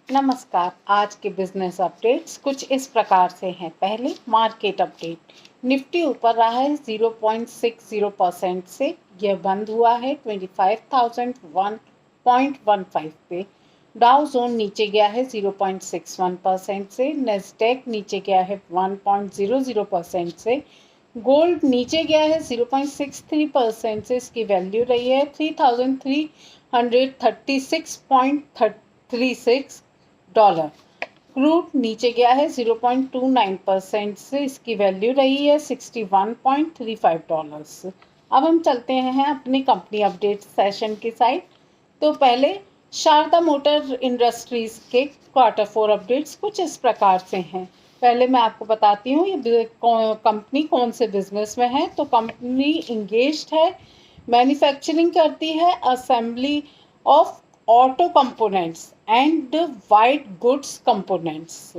नमस्कार। आज के बिजनेस अपडेट्स कुछ इस प्रकार से हैं। पहले मार्केट अपडेट। निफ्टी ऊपर रहा है 0.60% से, यह बंद हुआ है 25,001.15 पे। डाउ जोन नीचे गया है 0.61% से। नेस्डेक नीचे गया है 1.00% से। गोल्ड नीचे गया है 0.63% से, इसकी वैल्यू रही है 3,336.36 डॉलर। क्रूड नीचे गया है 0.29% से, इसकी वैल्यू रही है 61.35 डॉलर्स। अब हम चलते हैं अपनी कंपनी अपडेट सेशन की साइड। तो पहले शारदा मोटर इंडस्ट्रीज के Q4 अपडेट्स कुछ इस प्रकार से हैं। पहले मैं आपको बताती हूँ ये कंपनी कौन से बिजनेस में है। तो कंपनी इंगेज्ड है, मैन्युफैक्चरिंग करती है, assembly of auto components and white goods components,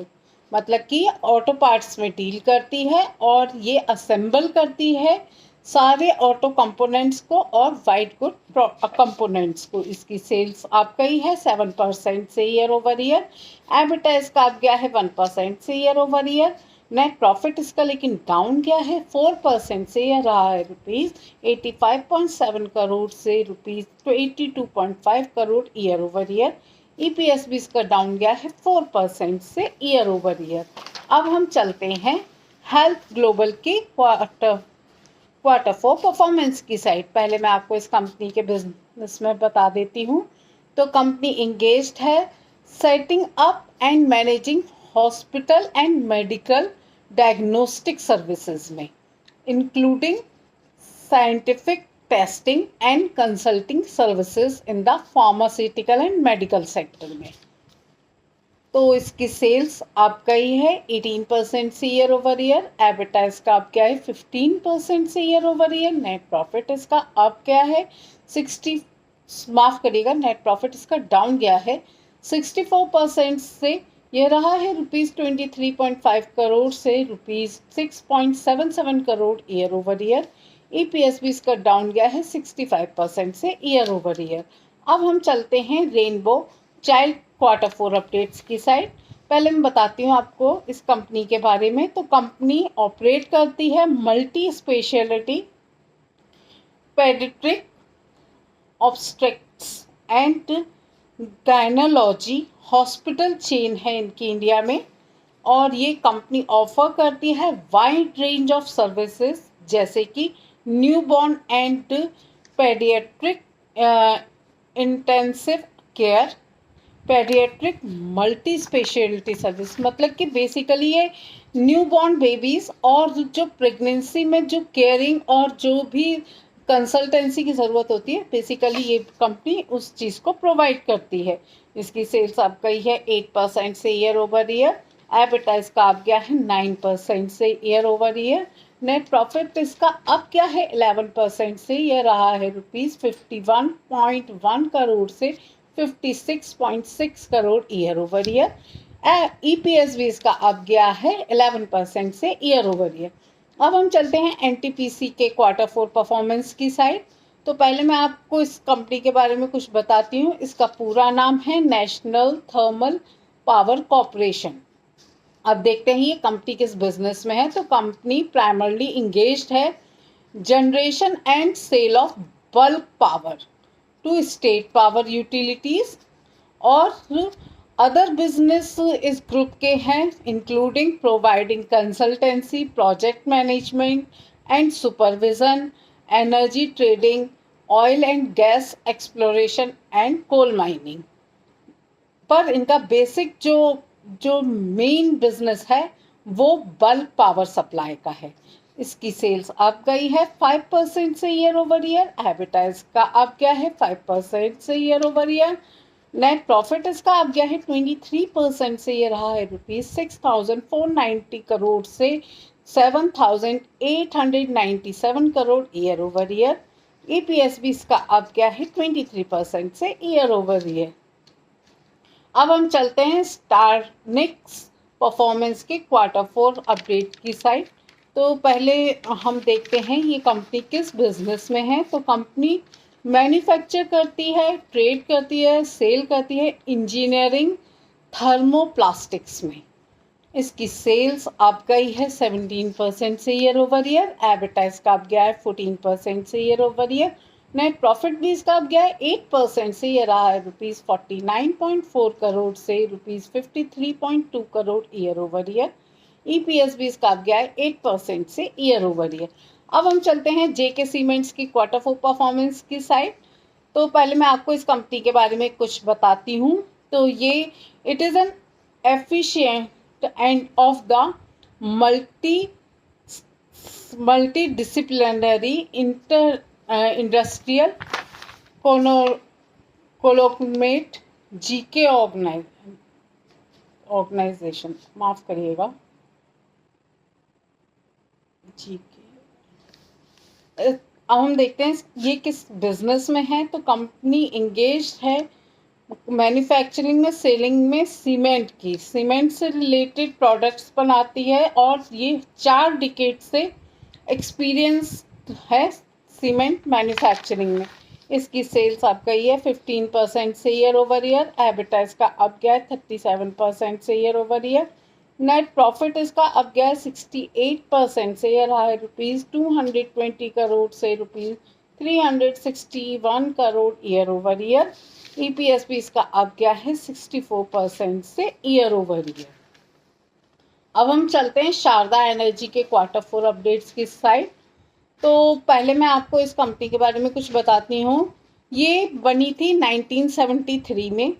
मतलब कि ऑटो पार्ट्स में डील करती है और ये असेंबल करती है सारे ऑटो कंपोनेंट्स को और वाइट गुड कंपोनेंट्स को। इसकी सेल्स आप गई है 7% से ईयर ओवर ईयर। एबिटाइज का आप गया है 1% से year over year. Net profit इसका लेकिन डाउन गया है 4% से, यह रहा है ₹85.7 करोड़ से ₹82.5 crore year over year. EPS भी इसका डाउन गया है 4% से ईयर ओवर ईयर। अब हम चलते हैं हेल्थ ग्लोबल के Q4 परफॉर्मेंस की साइड। पहले मैं आपको इस कंपनी के बिजनेस में बता देती हूँ। तो कंपनी इंगेज्ड है setting up and managing hospital and medical diagnostic services में, including scientific testing and consulting services in the pharmaceutical and medical sector में। तो इसकी सेल्स आप गई है 18% से ईयर ओवर ईयर। एबिटाइज का आप क्या है 15% से year over year. Net profit इसका आप क्या है 60, माफ करिएगा, नेट प्रॉफिट इसका डाउन गया है 64% से, यह रहा है ₹23.5 करोड़ से ₹6.77 crore year over year. EPS भी इसका डाउन गया है 65% से ईयर ओवर ईयर। अब हम चलते हैं रेनबो चाइल्ड Q4 अपडेट्स की साइड। पहले मैं बताती हूँ आपको इस कंपनी के बारे में। तो कंपनी ऑपरेट करती है multi speciality paediatric obstetrics and gynaecology hospital chain है इनकी इंडिया में। और ये कंपनी ऑफर करती है वाइड रेंज ऑफ सर्विसेज, जैसे कि newborn and paediatric intensive care, paediatric multi speciality service, मतलब कि बेसिकली ये न्यूबॉर्न बेबीज़ और जो प्रेगनेंसी में जो केयरिंग और जो भी कंसल्टेंसी की ज़रूरत होती है, बेसिकली ये कंपनी उस चीज़ को प्रोवाइड करती है। इसकी सेल्स आप गई है 8% से ईयर ओवर ईयर। एडवर्टाइज का आप गया है 9% से year over year. Net profit इसका अब क्या है 11% से, यह रहा है ₹51.1 करोड़ से 56.6 crore year over year. EPS भी इसका अब गया है 11% से ईयर ओवर ईयर। अब हम चलते हैं एनटीपीसी के Q4 परफॉर्मेंस की साइड। तो पहले मैं आपको इस कंपनी के बारे में कुछ बताती हूँ। इसका पूरा नाम है नेशनल थर्मल पावर कॉरपोरेशन। अब देखते हैं ये कंपनी किस बिजनेस में है। तो कंपनी प्राइमरली इंगेज्ड है generation and sale of bulk power to state power utilities और अदर बिजनेस इस ग्रुप के हैं, including providing consultancy, project management and supervision, energy trading, oil and gas exploration and coal mining. पर इनका basic जो main business है वो bulk power supply का है। इसकी सेल्स अप गई है 5% से ईयर ओवर ईयर। एडवर्टाइज का अप गया है 5% से year over year. Net profit इसका अप गया है 23% से, ये रहा है ₹6,490 करोड़ से 7,897 crore year over year. EPS भी इसका अप गया है 23% से ईयर ओवर ईयर। अब हम चलते हैं स्टारनिक्स परफॉर्मेंस के Q4 अपडेट की साइड। तो पहले हम देखते हैं ये कंपनी किस बिजनेस में है। तो कंपनी मैन्युफैक्चर करती है, ट्रेड करती है, सेल करती है इंजीनियरिंग थर्मोप्लास्टिक्स में। इसकी सेल्स अप गई है 17% से ईयर ओवर ईयर। एबिटा इसका अप गया है 14% से year over year. Net profit भी इसका अप गया है 8% से, ये रहा है ₹49.4 करोड़ से ₹53.2 crore year over year. EPS भी इसका अप गया है 8% से ईयर ओवर ईयर। अब हम चलते हैं जेके सीमेंट्स की क्वार्टर 4 परफॉर्मेंस की साइड। तो पहले मैं आपको इस कंपनी के बारे में कुछ बताती हूँ। तो ये it is an efficient and of the multidisciplinary industrial conglomerate GK organisation, माफ करिएगा, जीके। अब हम देखते हैं ये किस बिजनेस में है। तो कंपनी इंगेज है मैन्युफैक्चरिंग में, सेलिंग में सीमेंट से रिलेटेड प्रोडक्ट्स बनाती है और ये 4 डिकेड से एक्सपीरियंस है सीमेंट मैन्युफैक्चरिंग में। इसकी सेल्स अप गई है 15% से ईयर ओवर ईयर। एबिटा इसका अप गया है 37% से year over year. Net profit इसका अप गया है 68% से, यह रहा है ₹220 करोड़ से ₹361 crore year over year. EPS भी इसका अप गया है 64% से ईयर ओवर ईयर। अब हम चलते हैं शारदा एनर्जी के क्वार्टर 4 अपडेट्स की साइड। तो पहले मैं आपको इस कंपनी के बारे में कुछ बताती हूँ। ये बनी थी 1973 में।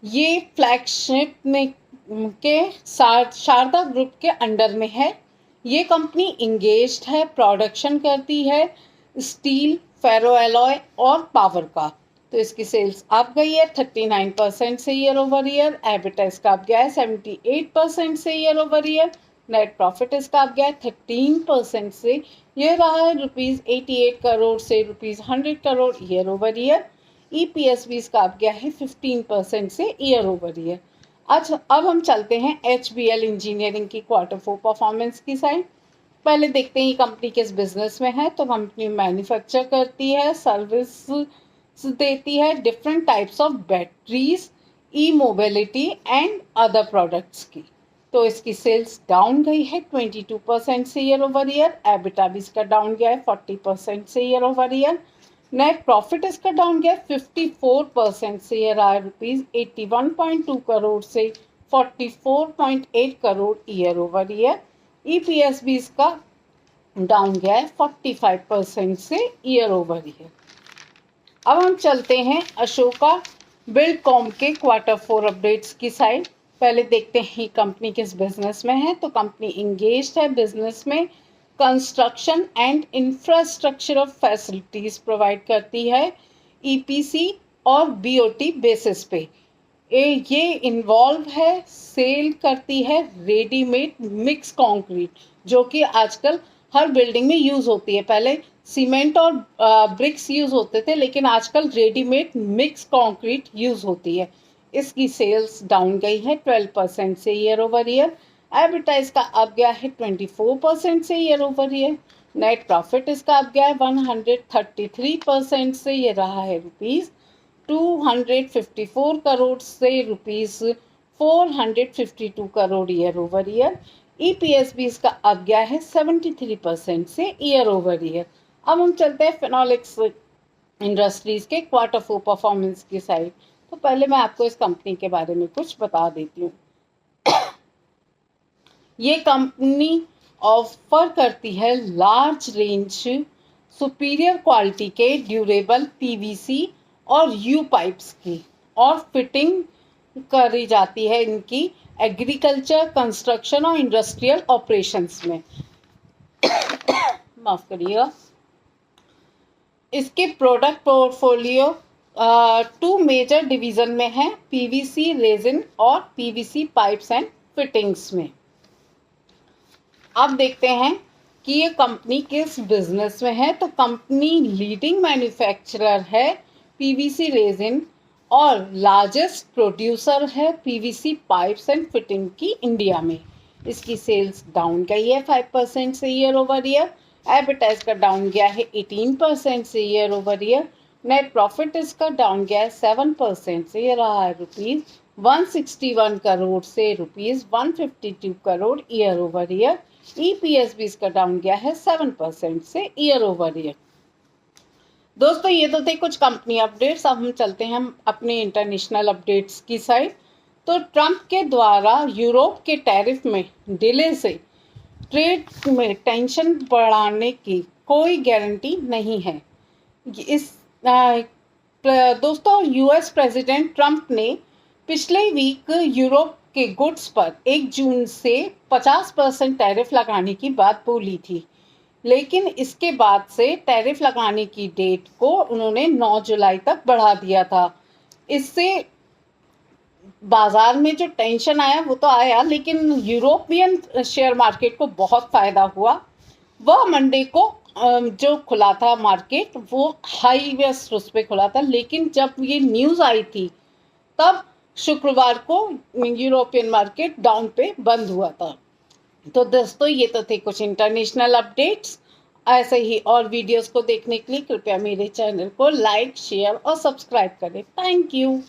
ये फ्लैगशिप में के शारदा ग्रुप के अंडर में है। ये कंपनी इंगेज्ड है, प्रोडक्शन करती है स्टील, फेरो एलॉय और पावर का। तो इसकी सेल्स अप गई है 39% से ईयर ओवर ईयर। एबिटा इसका अप गया है 78% से year over year. Net profit इसका अप गया है 13% से, यह रहा है ₹88 करोड़ से ₹100 crore year over year. EPS भी इसका अप गया है 15% से ईयर ओवर ईयर। आज अब हम चलते हैं HBL इंजीनियरिंग की क्वार्टर 4 परफॉर्मेंस की साइड। पहले देखते हैं ये कंपनी किस बिजनेस में है। तो कंपनी मैन्युफैक्चर करती है, सर्विस देती है different types of batteries, E mobility and other products की। तो इसकी सेल्स डाउन गई है 22% से ईयर ओवर ईयर। एबिटा भी इसका डाउन गया है 40% से year over year. Net profit इसका डाउन गया 54% से, यह रहा है ₹81.2 करोड़ से ₹44.8 crore year over year. EPS भी इसका डाउन गया है 45% से ईयर ओवर ईयर। अब हम चलते हैं अशोका बिल्डकॉम के क्वार्टर 4 अपडेट्स की साइड। पहले देखते हैं कंपनी किस बिजनेस में है। तो कंपनी इंगेज्ड है बिजनेस में, construction and infrastructure of facilities provide करती है ईपीसी और बीओटी बेसिस पे। ये इन्वॉल्व है, सेल करती है रेडीमेड मिक्स कंक्रीट, जो कि आजकल हर बिल्डिंग में यूज़ होती है। पहले सीमेंट और ब्रिक्स यूज़ होते थे, लेकिन आजकल रेडीमेड मिक्स कंक्रीट यूज़ होती है। इसकी सेल्स डाउन गई है 12% से ईयर ओवर ईयर। एबिटा इसका अप गया है 24% से year over year. Net profit इसका अप गया है 133% से, ये रहा है ₹254 करोड़ से ₹452 crore year over year. EPS भी इसका अप गया है 73% से ईयर ओवर ईयर। अब हम चलते हैं फिनोलेक्स इंडस्ट्रीज के क्वार्टर 4 परफॉर्मेंस की साइड। तो पहले मैं आपको इस कंपनी के बारे में कुछ बता देती हूँ। ये कंपनी ऑफर करती है लार्ज रेंज सुपीरियर क्वालिटी के ड्यूरेबल पीवीसी और यू पाइप्स की, और फिटिंग करी जाती है इनकी एग्रीकल्चर, कंस्ट्रक्शन और इंडस्ट्रियल ऑपरेशंस में। माफ करिएगा। इसके प्रोडक्ट पोर्टफोलियो 2 मेजर डिवीजन में है, पीवीसी रेजिन और पीवीसी पाइप्स एंड फिटिंग्स में। अब देखते हैं कि ये कंपनी किस बिजनेस में है। तो कंपनी लीडिंग मैन्युफैक्चरर है पीवीसी रेजिन और लार्जेस्ट प्रोड्यूसर है पीवीसी पाइप्स एंड फिटिंग की इंडिया में। इसकी सेल्स डाउन गई है 5% से ईयर ओवर ईयर। एबिटा इसका डाउन गया है 18% से year over year. Net profit इसका डाउन गया है 7% से, ये रहा है 161 करोड़ से rupees 152 crore year over year. EPS भी इसका डाउन गया है 7% से ईयर ओवर ईयर। दोस्तों ये तो थे कुछ कंपनी अपडेट्स। अब हम चलते हैं अपने इंटरनेशनल अपडेट्स की साइड। तो ट्रंप के द्वारा यूरोप के टैरिफ में डिले से ट्रेड में टेंशन बढ़ाने की कोई गारंटी नहीं है। इस दोस्तों यूएस प्रेसिडेंट ट्रंप ने पिछले वीक यूरोप के गुड्स पर 1 जून से 50% टैरिफ लगाने की बात बोली थी, लेकिन इसके बाद से टैरिफ लगाने की डेट को उन्होंने 9 जुलाई तक बढ़ा दिया था। इससे बाजार में जो टेंशन आया वो तो आया, लेकिन यूरोपियन शेयर मार्केट को बहुत फायदा हुआ। वह मंडे को जो खुला था मार्केट वो हाईएस्ट उस पे खुला था, लेकिन जब ये न्यूज़ आई थी तब शुक्रवार को यूरोपियन मार्केट डाउन पे बंद हुआ था। तो दोस्तों ये तो थे कुछ इंटरनेशनल अपडेट्स। ऐसे ही और वीडियोस को देखने के लिए कृपया मेरे चैनल को लाइक, शेयर और सब्सक्राइब करें। Thank you.